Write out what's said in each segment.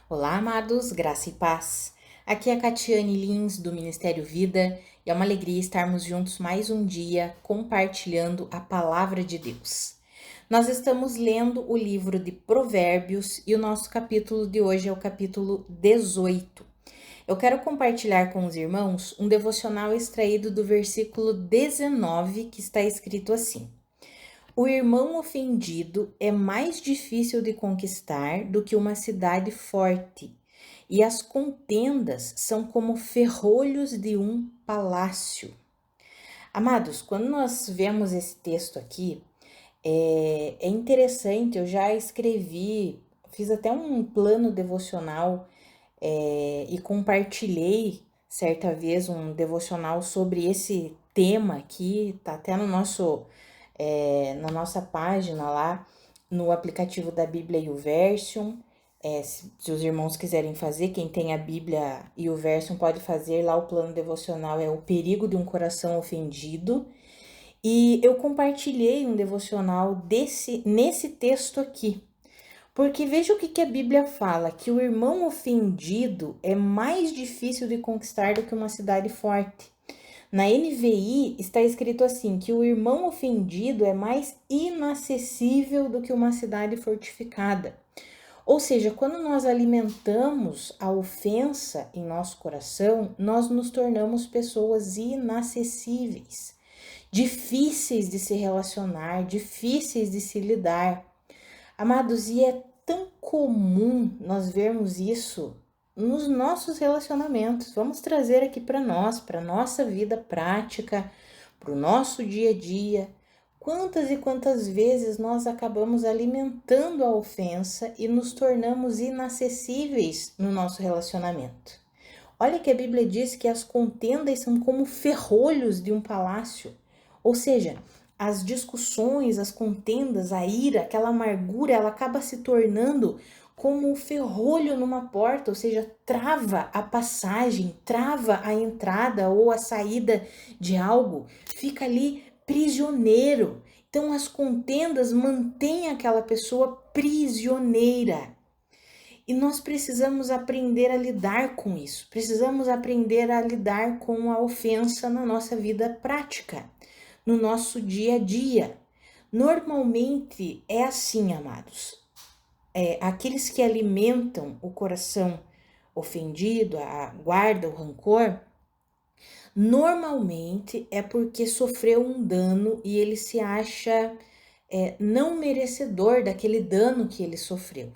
Olá, amados, graça e paz. Aqui é a Catiane Lins, do Ministério Vida, e é uma alegria estarmos juntos mais um dia compartilhando a palavra de Deus. Nós estamos lendo o livro de Provérbios e o nosso capítulo de hoje é o capítulo 18. Eu quero compartilhar com os irmãos um devocional extraído do versículo 19, que está escrito assim: O irmão ofendido é mais difícil de conquistar do que uma cidade forte, e as contendas são como ferrolhos de um palácio. Amados, quando nós vemos esse texto aqui, é interessante, eu já escrevi, fiz até um plano devocional e compartilhei certa vez um devocional sobre esse tema aqui, tá até no na nossa página lá, no aplicativo da Bíblia e o Version. Se os irmãos quiserem fazer, quem tem a Bíblia e o Version pode fazer lá. O plano devocional é o perigo de um coração ofendido. E eu compartilhei um devocional nesse texto aqui. Porque veja o que a Bíblia fala, que o irmão ofendido é mais difícil de conquistar do que uma cidade forte. Na NVI está escrito assim, que o irmão ofendido é mais inacessível do que uma cidade fortificada. Ou seja, quando nós alimentamos a ofensa em nosso coração, nós nos tornamos pessoas inacessíveis, difíceis de se relacionar, difíceis de se lidar. Amados, e é tão comum nós vermos isso nos nossos relacionamentos. Vamos trazer aqui para nós, para nossa vida prática, para o nosso dia a dia. Quantas e quantas vezes nós acabamos alimentando a ofensa e nos tornamos inacessíveis no nosso relacionamento? Olha que a Bíblia diz que as contendas são como ferrolhos de um palácio. Ou seja, as discussões, as contendas, a ira, aquela amargura, ela acaba se tornando como um ferrolho numa porta, ou seja, trava a passagem, trava a entrada ou a saída de algo, fica ali prisioneiro. Então, as contendas mantêm aquela pessoa prisioneira. E nós precisamos aprender a lidar com isso, precisamos aprender a lidar com a ofensa na nossa vida prática, no nosso dia a dia. Normalmente é assim, amados. Aqueles que alimentam o coração ofendido, guarda o rancor, normalmente é porque sofreu um dano e ele se acha não merecedor daquele dano que ele sofreu.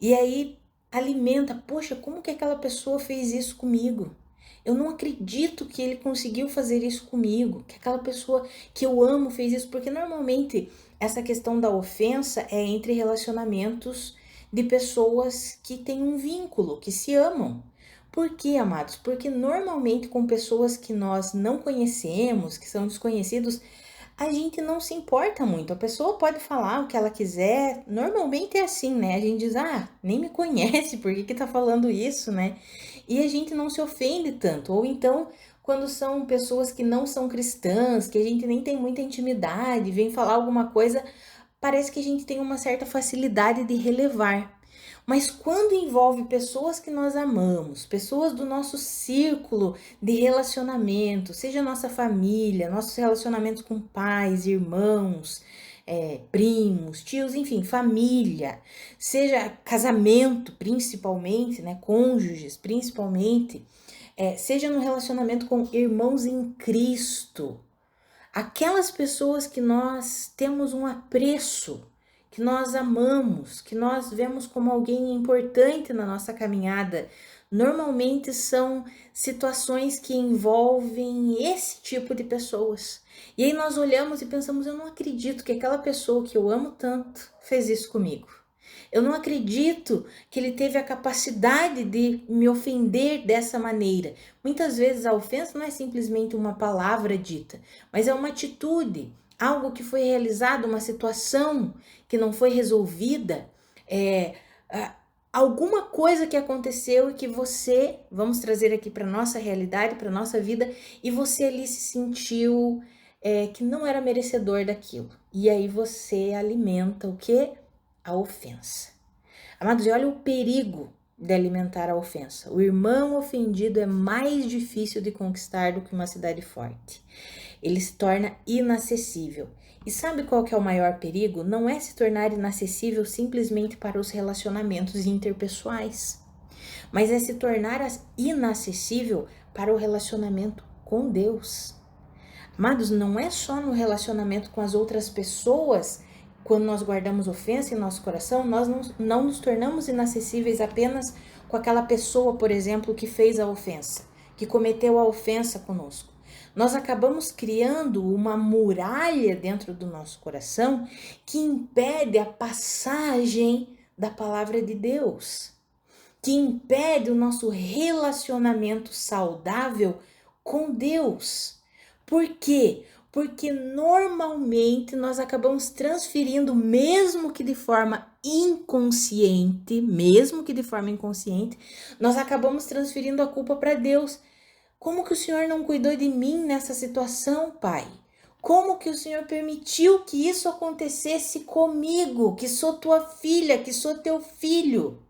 E aí alimenta, poxa, como que aquela pessoa fez isso comigo? Eu não acredito que ele conseguiu fazer isso comigo, que aquela pessoa que eu amo fez isso, porque normalmente essa questão da ofensa é entre relacionamentos de pessoas que têm um vínculo, que se amam. Por quê, amados? Porque normalmente com pessoas que nós não conhecemos, que são desconhecidos, a gente não se importa muito. A pessoa pode falar o que ela quiser. Normalmente é assim, né? A gente diz, nem me conhece, por que tá falando isso, né? E a gente não se ofende tanto. Ou então, quando são pessoas que não são cristãs, que a gente nem tem muita intimidade, vem falar alguma coisa, parece que a gente tem uma certa facilidade de relevar. Mas quando envolve pessoas que nós amamos, pessoas do nosso círculo de relacionamento, seja nossa família, nossos relacionamentos com pais, irmãos, primos, tios, enfim, família, seja casamento principalmente, né, cônjuges principalmente, seja no relacionamento com irmãos em Cristo, aquelas pessoas que nós temos um apreço, que nós amamos, que nós vemos como alguém importante na nossa caminhada, normalmente são situações que envolvem esse tipo de pessoas. E aí nós olhamos e pensamos, eu não acredito que aquela pessoa que eu amo tanto fez isso comigo. Eu não acredito que ele teve a capacidade de me ofender dessa maneira. Muitas vezes a ofensa não é simplesmente uma palavra dita, mas é uma atitude, algo que foi realizado, uma situação que não foi resolvida, alguma coisa que aconteceu e que você, vamos trazer aqui para nossa realidade, para nossa vida, e você ali se sentiu que não era merecedor daquilo. E aí você alimenta o quê? A ofensa. Amados, e olha o perigo de alimentar a ofensa. O irmão ofendido é mais difícil de conquistar do que uma cidade forte. Ele se torna inacessível. E sabe qual que é o maior perigo? Não é se tornar inacessível simplesmente para os relacionamentos interpessoais, mas é se tornar inacessível para o relacionamento com Deus. Amados, não é só no relacionamento com as outras pessoas. Quando nós guardamos ofensa em nosso coração, nós não nos tornamos inacessíveis apenas com aquela pessoa, por exemplo, que fez a ofensa, que cometeu a ofensa conosco. Nós acabamos criando uma muralha dentro do nosso coração que impede a passagem da palavra de Deus, que impede o nosso relacionamento saudável com Deus. Por quê? Porque normalmente nós acabamos transferindo, mesmo que de forma inconsciente, nós acabamos transferindo a culpa para Deus. Como que o Senhor não cuidou de mim nessa situação, Pai? Como que o Senhor permitiu que isso acontecesse comigo, que sou tua filha, que sou teu filho?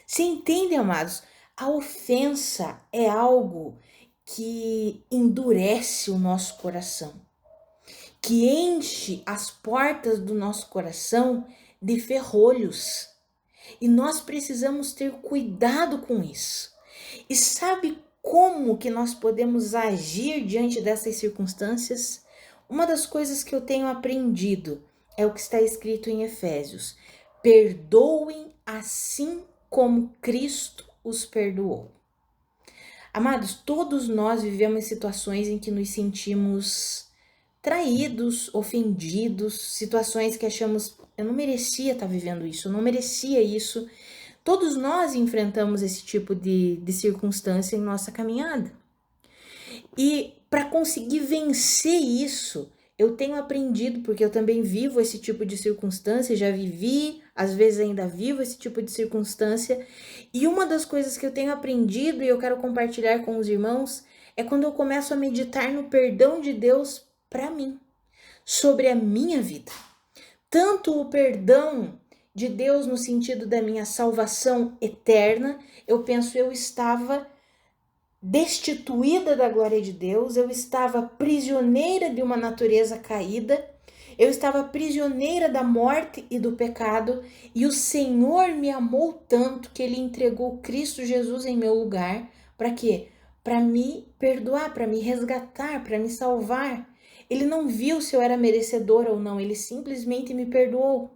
Você entende, amados? A ofensa é algo que endurece o nosso coração, que enche as portas do nosso coração de ferrolhos. E nós precisamos ter cuidado com isso. E sabe como que nós podemos agir diante dessas circunstâncias? Uma das coisas que eu tenho aprendido é o que está escrito em Efésios: perdoem assim como Cristo os perdoou. Amados, todos nós vivemos situações em que nos sentimos traídos, ofendidos, situações que achamos, eu não merecia estar vivendo isso, eu não merecia isso. Todos nós enfrentamos esse tipo de circunstância em nossa caminhada. E para conseguir vencer isso, eu tenho aprendido, porque eu também vivo esse tipo de circunstância, já vivi, às vezes ainda vivo esse tipo de circunstância. E uma das coisas que eu tenho aprendido e eu quero compartilhar com os irmãos é quando eu começo a meditar no perdão de Deus para mim, sobre a minha vida. Tanto o perdão de Deus no sentido da minha salvação eterna, eu penso, eu estava destituída da glória de Deus, eu estava prisioneira de uma natureza caída, eu estava prisioneira da morte e do pecado, e o Senhor me amou tanto que Ele entregou Cristo Jesus em meu lugar. Para quê? Para me perdoar, para me resgatar, para me salvar. Ele não viu se eu era merecedora ou não, Ele simplesmente me perdoou.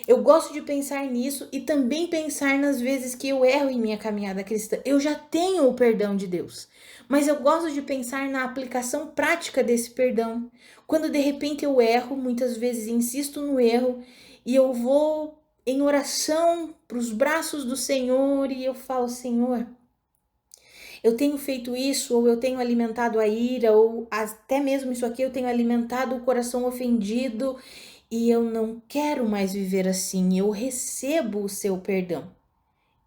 Eu gosto de pensar nisso e também pensar nas vezes que eu erro em minha caminhada cristã. Eu já tenho o perdão de Deus, mas eu gosto de pensar na aplicação prática desse perdão. Quando de repente eu erro, muitas vezes insisto no erro e eu vou em oração para os braços do Senhor e eu falo: Senhor, eu tenho feito isso, ou eu tenho alimentado a ira, ou até mesmo isso aqui, eu tenho alimentado o coração ofendido e eu não quero mais viver assim. Eu recebo o seu perdão.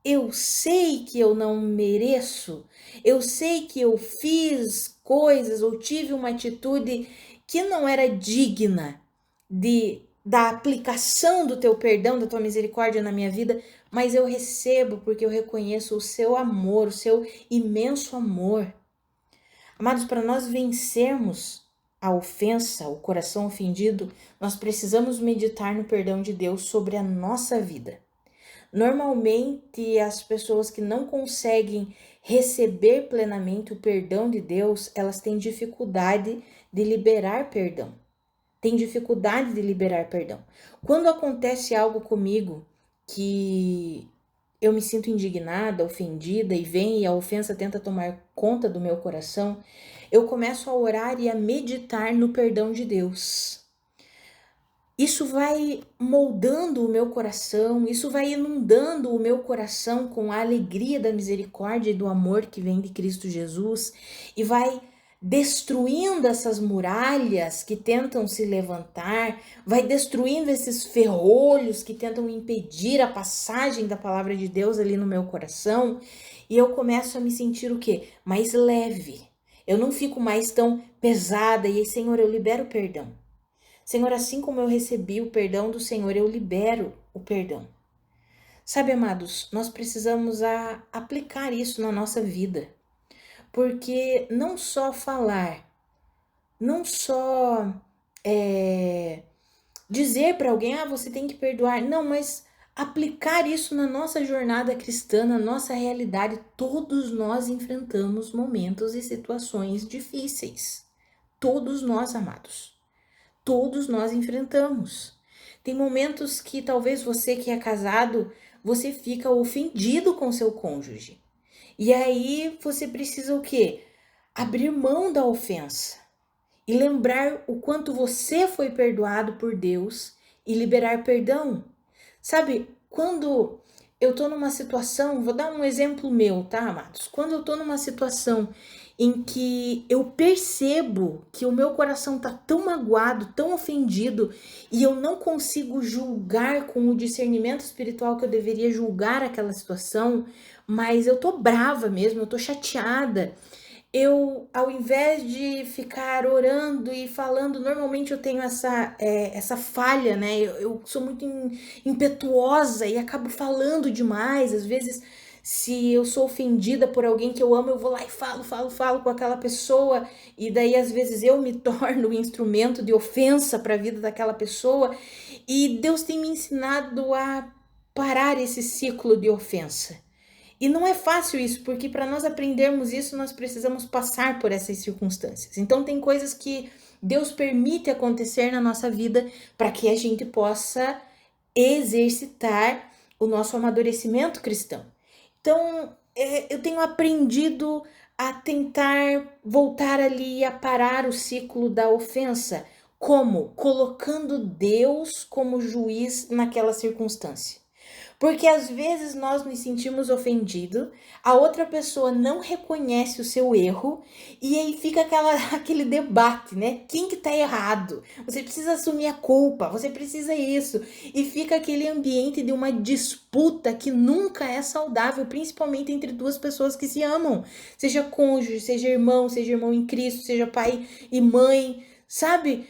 Eu sei que eu não mereço, eu sei que eu fiz coisas ou tive uma atitude que não era digna da aplicação do teu perdão, da tua misericórdia na minha vida, mas eu recebo porque eu reconheço o seu amor, o seu imenso amor. Amados, para nós vencermos a ofensa, o coração ofendido, nós precisamos meditar no perdão de Deus sobre a nossa vida. Normalmente, as pessoas que não conseguem receber plenamente o perdão de Deus, elas têm dificuldade de liberar perdão. Quando acontece algo comigo que eu me sinto indignada, ofendida e a ofensa tenta tomar conta do meu coração, eu começo a orar e a meditar no perdão de Deus. Isso vai moldando o meu coração, isso vai inundando o meu coração com a alegria da misericórdia e do amor que vem de Cristo Jesus e vai destruindo essas muralhas que tentam se levantar, vai destruindo esses ferrolhos que tentam impedir a passagem da palavra de Deus ali no meu coração, e eu começo a me sentir o quê? Mais leve. Eu não fico mais tão pesada e aí, Senhor, eu libero o perdão. Senhor, assim como eu recebi o perdão do Senhor, eu libero o perdão. Sabe, amados, nós precisamos aplicar isso na nossa vida, porque não só falar, não só dizer para alguém, você tem que perdoar, não, mas aplicar isso na nossa jornada cristã, na nossa realidade. Todos nós enfrentamos momentos e situações difíceis. Todos nós, amados. Todos nós enfrentamos. Tem momentos que talvez você que é casado, você fica ofendido com seu cônjuge. E aí você precisa o quê? Abrir mão da ofensa e lembrar o quanto você foi perdoado por Deus e liberar perdão. Sabe, quando eu tô numa situação, vou dar um exemplo meu, tá, amados? Quando eu tô numa situação em que eu percebo que o meu coração tá tão magoado, tão ofendido, e eu não consigo julgar com o discernimento espiritual que eu deveria julgar aquela situação, mas eu tô brava mesmo, eu tô chateada. Eu, ao invés de ficar orando e falando, normalmente eu tenho essa falha, né? Eu sou muito impetuosa e acabo falando demais. Às vezes, se eu sou ofendida por alguém que eu amo, eu vou lá e falo com aquela pessoa. E daí, às vezes, eu me torno o instrumento de ofensa para a vida daquela pessoa. E Deus tem me ensinado a parar esse ciclo de ofensa. E não é fácil isso, porque para nós aprendermos isso, nós precisamos passar por essas circunstâncias. Então, tem coisas que Deus permite acontecer na nossa vida para que a gente possa exercitar o nosso amadurecimento cristão. Então, eu tenho aprendido a tentar voltar ali a parar o ciclo da ofensa. Como? Colocando Deus como juiz naquela circunstância. Porque às vezes nós nos sentimos ofendidos, a outra pessoa não reconhece o seu erro e aí fica aquele debate, né? Quem que tá errado? Você precisa assumir a culpa, você precisa isso. E fica aquele ambiente de uma disputa que nunca é saudável, principalmente entre duas pessoas que se amam. Seja cônjuge, seja irmão em Cristo, seja pai e mãe, sabe?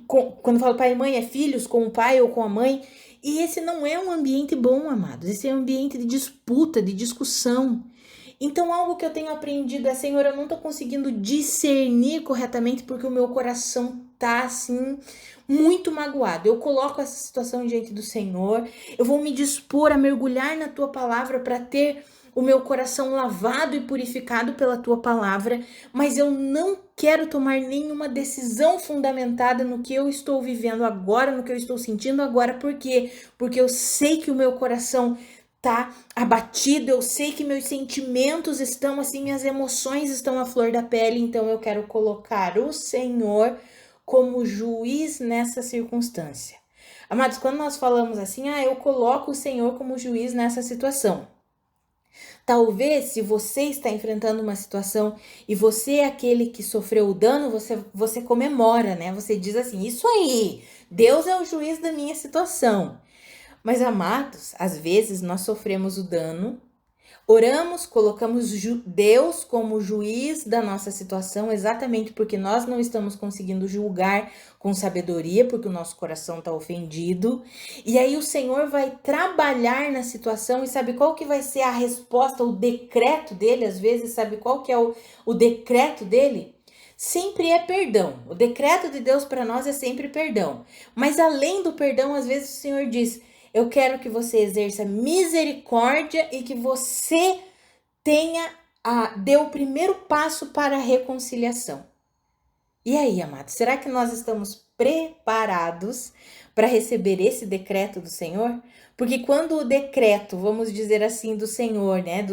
Quando eu falo pai e mãe, é filhos com o pai ou com a mãe. E esse não é um ambiente bom, amados. Esse é um ambiente de disputa, de discussão. Então, algo que eu tenho aprendido é, Senhor, eu não tô conseguindo discernir corretamente porque o meu coração tá, assim, muito magoado. Eu coloco essa situação diante do Senhor. Eu vou me dispor a mergulhar na tua palavra para ter o meu coração lavado e purificado pela tua palavra, mas eu não quero tomar nenhuma decisão fundamentada no que eu estou vivendo agora, no que eu estou sentindo agora. Por quê? Porque eu sei que o meu coração tá abatido, eu sei que meus sentimentos estão assim, minhas emoções estão à flor da pele, então eu quero colocar o Senhor como juiz nessa circunstância. Amados, quando nós falamos assim, eu coloco o Senhor como juiz nessa situação. Talvez, se você está enfrentando uma situação e você é aquele que sofreu o dano, você comemora, né? Você diz assim, isso aí, Deus é o juiz da minha situação. Mas, amados, às vezes nós sofremos o dano, oramos, colocamos Deus como juiz da nossa situação, exatamente porque nós não estamos conseguindo julgar com sabedoria, porque o nosso coração está ofendido. E aí o Senhor vai trabalhar na situação e sabe qual que vai ser a resposta, o decreto dele, às vezes, sabe qual que é o decreto dele? Sempre é perdão. O decreto de Deus para nós é sempre perdão. Mas além do perdão, às vezes o Senhor diz, eu quero que você exerça misericórdia e que você dê o primeiro passo para a reconciliação. E aí, amados, será que nós estamos preparados para receber esse decreto do Senhor? Porque quando o decreto, vamos dizer assim, do Senhor, né,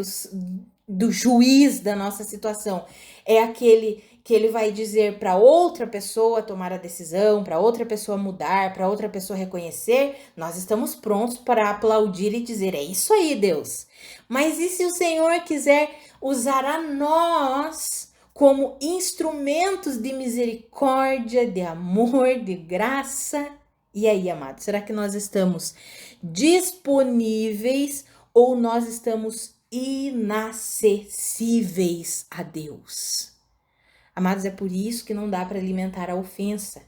do juiz da nossa situação, é aquele que ele vai dizer para outra pessoa tomar a decisão, para outra pessoa mudar, para outra pessoa reconhecer, nós estamos prontos para aplaudir e dizer, é isso aí, Deus. Mas e se o Senhor quiser usar a nós como instrumentos de misericórdia, de amor, de graça? E aí, amados, será que nós estamos disponíveis ou nós estamos inacessíveis a Deus? Amados, é por isso que não dá para alimentar a ofensa.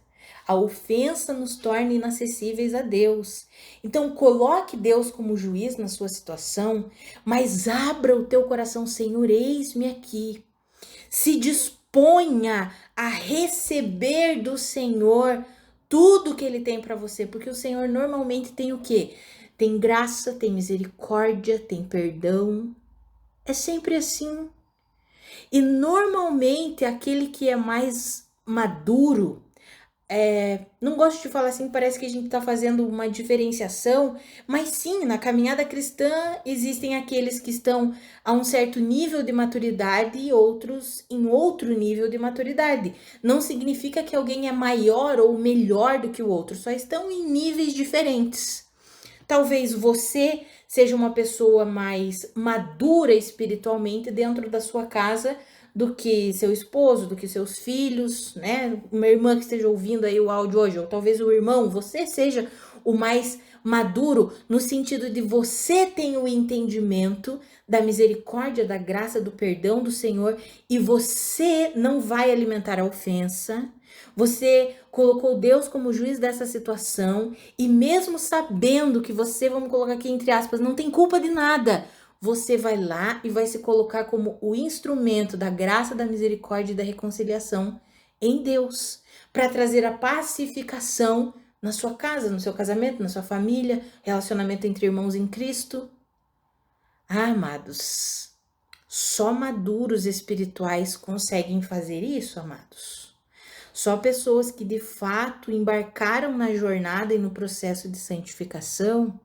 A ofensa nos torna inacessíveis a Deus. Então, coloque Deus como juiz na sua situação, mas abra o teu coração, Senhor, eis-me aqui. Se disponha a receber do Senhor tudo que Ele tem para você, porque o Senhor normalmente tem o quê? Tem graça, tem misericórdia, tem perdão. É sempre assim. E normalmente aquele que é mais maduro, não gosto de falar assim, parece que a gente está fazendo uma diferenciação, mas sim, na caminhada cristã existem aqueles que estão a um certo nível de maturidade e outros em outro nível de maturidade. Não significa que alguém é maior ou melhor do que o outro, só estão em níveis diferentes. Talvez você seja uma pessoa mais madura espiritualmente dentro da sua casa do que seu esposo, do que seus filhos, né? Uma irmã que esteja ouvindo aí o áudio hoje, ou talvez o irmão, você seja o mais maduro no sentido de você tem o entendimento da misericórdia, da graça, do perdão do Senhor e você não vai alimentar a ofensa. Você colocou Deus como juiz dessa situação e mesmo sabendo que você, vamos colocar aqui entre aspas, não tem culpa de nada, você vai lá e vai se colocar como o instrumento da graça, da misericórdia e da reconciliação em Deus, para trazer a pacificação na sua casa, no seu casamento, na sua família, relacionamento entre irmãos em Cristo. Ah, amados, só maduros espirituais conseguem fazer isso, amados. Só pessoas que de fato embarcaram na jornada e no processo de santificação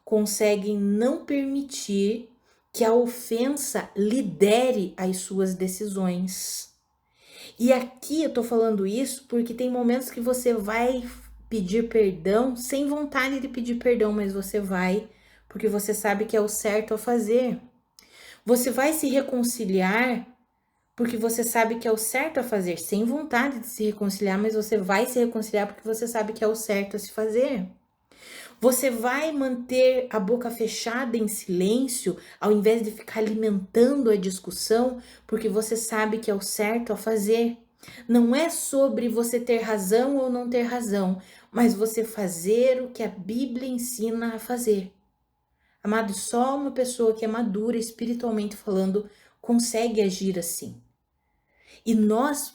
conseguem não permitir que a ofensa lidere as suas decisões. E aqui eu tô falando isso porque tem momentos que você vai pedir perdão sem vontade de pedir perdão, mas você vai porque você sabe que é o certo a fazer. Você vai se reconciliar porque você sabe que é o certo a fazer, sem vontade de se reconciliar, mas você vai se reconciliar porque você sabe que é o certo a se fazer. Você vai manter a boca fechada em silêncio, ao invés de ficar alimentando a discussão, porque você sabe que é o certo a fazer. Não é sobre você ter razão ou não ter razão, mas você fazer o que a Bíblia ensina a fazer. Amado, só uma pessoa que é madura espiritualmente falando consegue agir assim. E nós,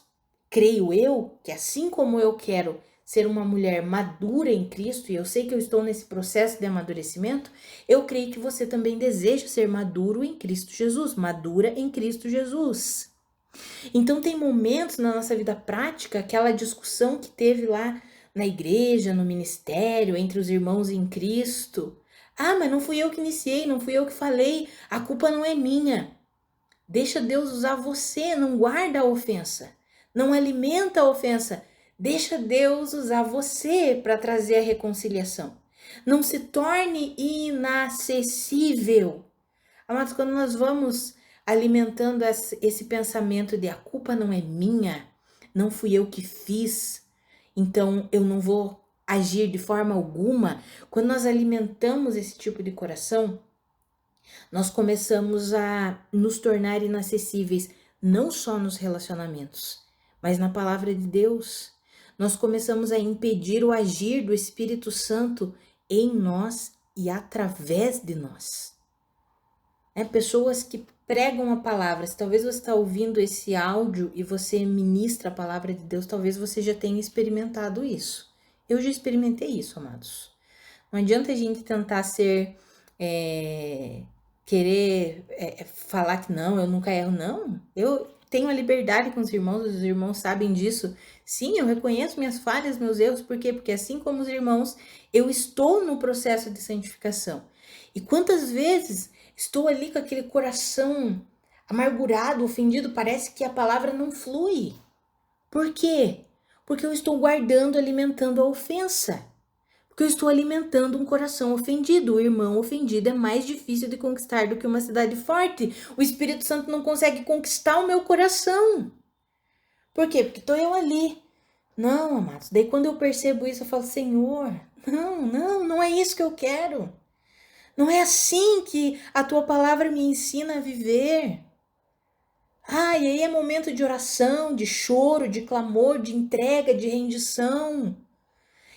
creio eu, que assim como eu quero ser uma mulher madura em Cristo, e eu sei que eu estou nesse processo de amadurecimento, eu creio que você também deseja ser maduro em Cristo Jesus, madura em Cristo Jesus. Então tem momentos na nossa vida prática, aquela discussão que teve lá na igreja, no ministério, entre os irmãos em Cristo. Ah, mas não fui eu que iniciei, não fui eu que falei, a culpa não é minha. Deixa Deus usar você, não guarda a ofensa, não alimenta a ofensa. Deixa Deus usar você para trazer a reconciliação. Não se torne inacessível. Amados, quando nós vamos alimentando esse pensamento de a culpa não é minha, não fui eu que fiz, então eu não vou agir de forma alguma. Quando nós alimentamos esse tipo de coração, nós começamos a nos tornar inacessíveis, não só nos relacionamentos, mas na palavra de Deus. Nós começamos a impedir o agir do Espírito Santo em nós e através de nós. Pessoas que pregam a palavra, se talvez você está ouvindo esse áudio e você ministra a palavra de Deus, talvez você já tenha experimentado isso. Eu já experimentei isso, amados. Não adianta a gente tentar ser... querer falar que não, eu nunca erro, não. Eu tenho a liberdade com os irmãos sabem disso. Sim, eu reconheço minhas falhas, meus erros, por quê? Porque assim como os irmãos, eu estou no processo de santificação. E quantas vezes estou ali com aquele coração amargurado, ofendido, parece que a palavra não flui. Por quê? Porque eu estou guardando, alimentando a ofensa. Porque eu estou alimentando um coração ofendido. O irmão ofendido é mais difícil de conquistar do que uma cidade forte. O Espírito Santo não consegue conquistar o meu coração. Por quê? Porque estou eu ali. Não, amados. Daí quando eu percebo isso, eu falo, Senhor, não é isso que eu quero. Não é assim que a tua palavra me ensina a viver. E aí é momento de oração, de choro, de clamor, de entrega, de rendição.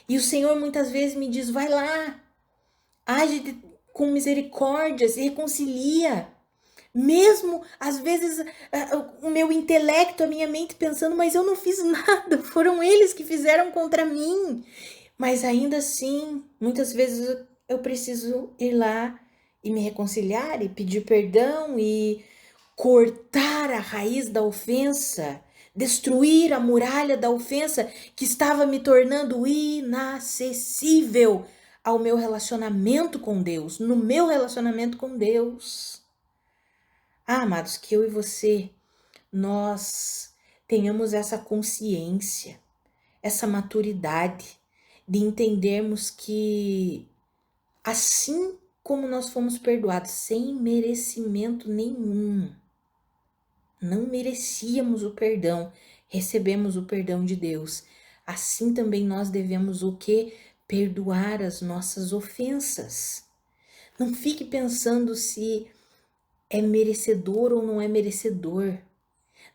E o Senhor muitas vezes me diz, vai lá, com misericórdia, se reconcilia. Mesmo, às vezes, o meu intelecto, a minha mente pensando, mas eu não fiz nada, foram eles que fizeram contra mim. Mas ainda assim, muitas vezes eu preciso ir lá e me reconciliar e pedir perdão e cortar a raiz da ofensa, destruir a muralha da ofensa que estava me tornando inacessível ao meu relacionamento com Deus, no meu relacionamento com Deus. Amados, que eu e você, nós tenhamos essa consciência, essa maturidade de entendermos que assim como nós fomos perdoados sem merecimento nenhum, não merecíamos o perdão, recebemos o perdão de Deus. Assim também nós devemos o quê? Perdoar as nossas ofensas. Não fique pensando se é merecedor ou não é merecedor.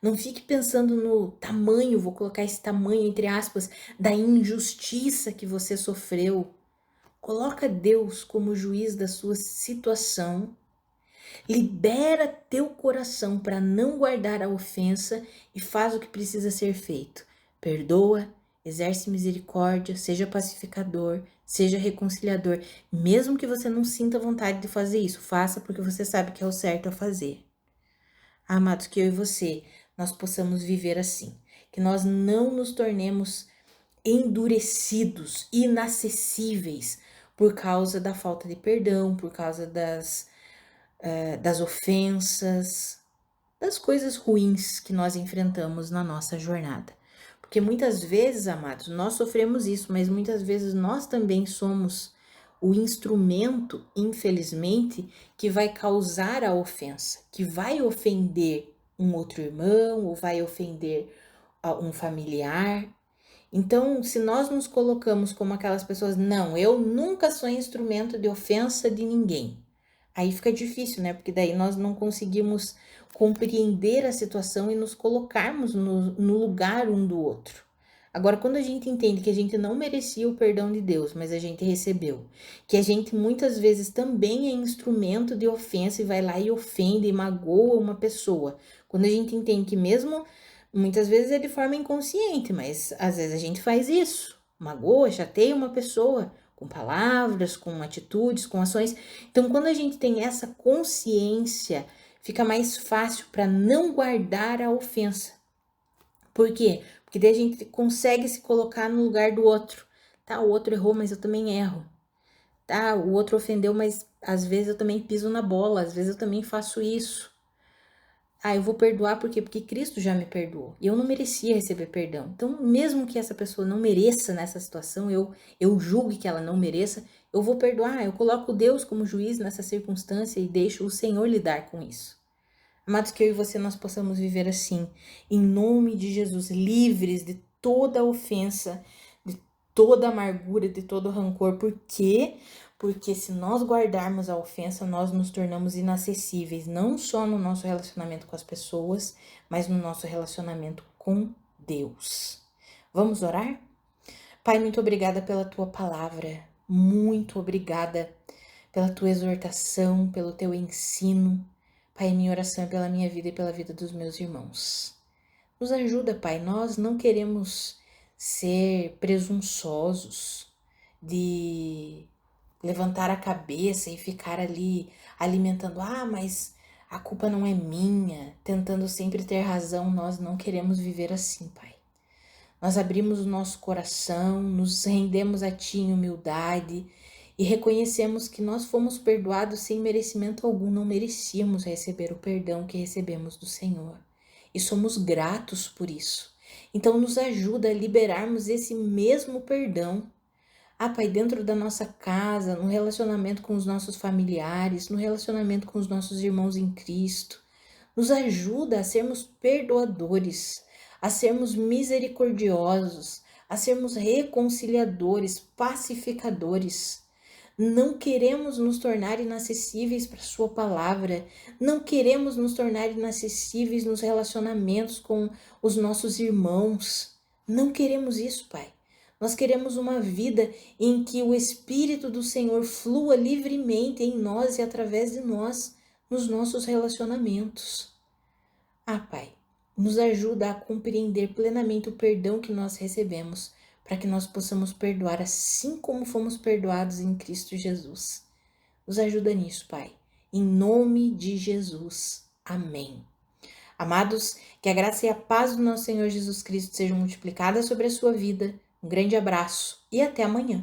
Não fique pensando no tamanho, vou colocar esse tamanho entre aspas, da injustiça que você sofreu. Coloca Deus como juiz da sua situação. Libera teu coração para não guardar a ofensa e faz o que precisa ser feito. Perdoa, exerce misericórdia, seja pacificador, seja reconciliador. Mesmo que você não sinta vontade de fazer isso, faça porque você sabe que é o certo a fazer. Amados, que eu e você, nós possamos viver assim. Que nós não nos tornemos endurecidos, inacessíveis por causa da falta de perdão, por causa das ofensas, das coisas ruins que nós enfrentamos na nossa jornada. Porque muitas vezes, amados, nós sofremos isso, mas muitas vezes nós também somos o instrumento, infelizmente, que vai causar a ofensa, que vai ofender um outro irmão ou vai ofender um familiar. Então, se nós nos colocamos como aquelas pessoas, não, eu nunca sou instrumento de ofensa de ninguém. Aí fica difícil, né? Porque daí nós não conseguimos compreender a situação e nos colocarmos no lugar um do outro. Agora, quando a gente entende que a gente não merecia o perdão de Deus, mas a gente recebeu, que a gente muitas vezes também é instrumento de ofensa e vai lá e ofende e magoa uma pessoa. Quando a gente entende que mesmo, muitas vezes é de forma inconsciente, mas às vezes a gente faz isso, magoa, chateia uma pessoa, com palavras, com atitudes, com ações. Então, quando a gente tem essa consciência, fica mais fácil para não guardar a ofensa. Por quê? Porque daí a gente consegue se colocar no lugar do outro. Tá, o outro errou, mas eu também erro. Tá, o outro ofendeu, mas às vezes eu também piso na bola, às vezes eu também faço isso. Ah, eu vou perdoar por quê? Porque Cristo já me perdoou. E eu não merecia receber perdão. Então, mesmo que essa pessoa não mereça nessa situação, eu julgue que ela não mereça, eu vou perdoar. Eu coloco Deus como juiz nessa circunstância e deixo o Senhor lidar com isso. Amados, que eu e você nós possamos viver assim, em nome de Jesus, livres de toda ofensa, de toda amargura, de todo rancor. Por quê? Porque se nós guardarmos a ofensa, nós nos tornamos inacessíveis, não só no nosso relacionamento com as pessoas, mas no nosso relacionamento com Deus. Vamos orar? Pai, muito obrigada pela tua palavra, muito obrigada pela tua exortação, pelo teu ensino. Pai, minha oração é pela minha vida e pela vida dos meus irmãos. Nos ajuda, Pai, nós não queremos ser presunçosos de levantar a cabeça e ficar ali alimentando, mas a culpa não é minha, tentando sempre ter razão. Nós não queremos viver assim, Pai. Nós abrimos o nosso coração, nos rendemos a Ti em humildade e reconhecemos que nós fomos perdoados sem merecimento algum, não merecíamos receber o perdão que recebemos do Senhor. E somos gratos por isso. Então nos ajuda a liberarmos esse mesmo perdão. Pai, dentro da nossa casa, no relacionamento com os nossos familiares, no relacionamento com os nossos irmãos em Cristo. Nos ajuda a sermos perdoadores, a sermos misericordiosos, a sermos reconciliadores, pacificadores. Não queremos nos tornar inacessíveis para a sua palavra, não queremos nos tornar inacessíveis nos relacionamentos com os nossos irmãos. Não queremos isso, Pai. Nós queremos uma vida em que o Espírito do Senhor flua livremente em nós e através de nós, nos nossos relacionamentos. Pai, nos ajuda a compreender plenamente o perdão que nós recebemos, para que nós possamos perdoar assim como fomos perdoados em Cristo Jesus. Nos ajuda nisso, Pai. Em nome de Jesus. Amém. Amados, que a graça e a paz do nosso Senhor Jesus Cristo sejam multiplicadas sobre a sua vida. Um grande abraço e até amanhã.